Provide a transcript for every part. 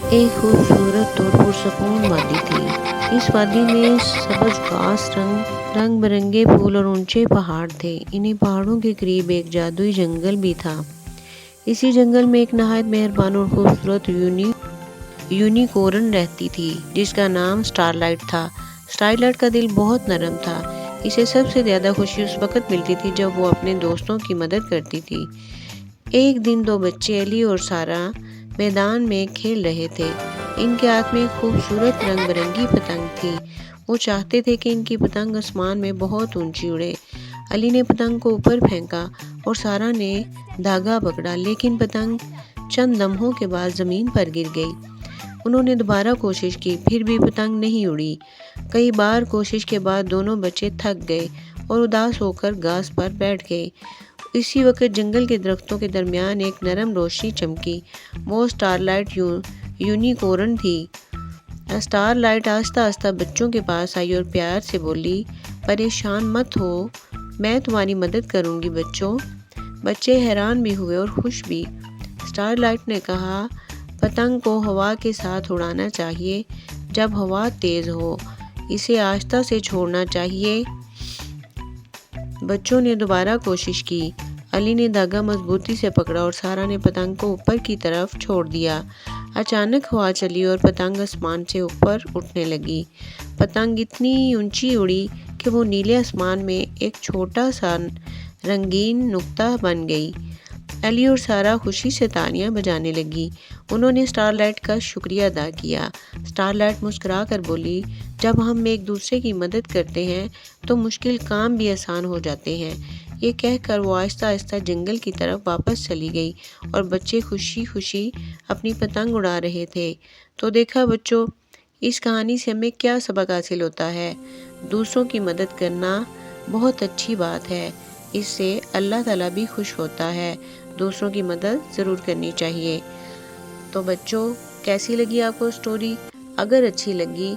ایک خوبصورت اور پرسکون وادی تھی۔ اس وادی میں سبز گھاس، رنگ برنگے پھول اور اونچے پہاڑ تھے۔ انہیں پہاڑوں کے قریب ایک جادوئی جنگل بھی تھا۔ اسی جنگل میں ایک نہایت مہربان اور خوبصورت یونیکورن رہتی تھی جس کا نام سٹار لائٹ تھا۔ سٹار لائٹ کا دل بہت نرم تھا۔ اسے سب سے زیادہ خوشی اس وقت ملتی تھی جب وہ اپنے دوستوں کی مدد کرتی تھی۔ ایک دن دو بچے ایلی اور سارا میدان میں کھیل رہے تھے۔ ان کے ہاتھ میں ایک خوبصورت رنگ برنگی پتنگ تھی۔ وہ چاہتے تھے کہ ان کی پتنگ آسمان میں بہت اونچی اڑے۔ علی نے پتنگ کو اوپر پھینکا اور سارا نے دھاگا پکڑا، لیکن پتنگ چند لمحوں کے بعد زمین پر گر گئی۔ انہوں نے دوبارہ کوشش کی، پھر بھی پتنگ نہیں اڑی۔ کئی بار کوشش کے بعد دونوں بچے تھک گئے اور اداس ہو کر گھاس پر بیٹھ گئے۔ اسی وقت جنگل کے درختوں کے درمیان ایک نرم روشنی چمکی۔ وہ سٹار لائٹ یونیکورن تھی۔ سٹار لائٹ آہستہ آہستہ بچوں کے پاس آئی اور پیار سے بولی، پریشان مت ہو، میں تمہاری مدد کروں گی بچوں۔ بچے حیران بھی ہوئے اور خوش بھی۔ سٹار لائٹ نے کہا، پتنگ کو ہوا کے ساتھ اڑانا چاہیے۔ جب ہوا تیز ہو اسے آہستہ سے چھوڑنا چاہیے۔ بچوں نے دوبارہ کوشش کی۔ علی نے دھاگا مضبوطی سے پکڑا اور سارا نے پتنگ کو اوپر کی طرف چھوڑ دیا۔ اچانک ہوا چلی اور پتنگ آسمان سے اوپر اٹھنے لگی۔ پتنگ اتنی اونچی اڑی کہ وہ نیلے آسمان میں ایک چھوٹا سا رنگین نقطہ بن گئی۔ علی اور سارا خوشی سے تالیاں بجانے لگی۔ انہوں نے سٹار لائٹ کا شکریہ ادا کیا۔ سٹار لائٹ مسکرا کر بولی، جب ہم ایک دوسرے کی مدد کرتے ہیں تو مشکل کام بھی آسان ہو جاتے ہیں۔ یہ کہہ کر وہ آہستہ آہستہ جنگل کی طرف واپس چلی گئی اور بچے خوشی خوشی اپنی پتنگ اڑا رہے تھے۔ تو دیکھا بچوں، اس کہانی سے ہمیں کیا سبق حاصل ہوتا ہے؟ دوسروں کی مدد کرنا بہت اچھی بات ہے۔ اس سے اللہ تعالیٰ بھی خوش ہوتا ہے۔ دوسروں کی مدد ضرور کرنی چاہیے۔ تو بچوں، کیسی لگی آپ کو سٹوری؟ اگر اچھی لگی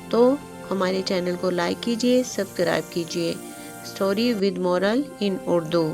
تو ہمارے چینل کو لائک کیجیے، سبسکرائب کیجیے۔ Story with moral in Urdu.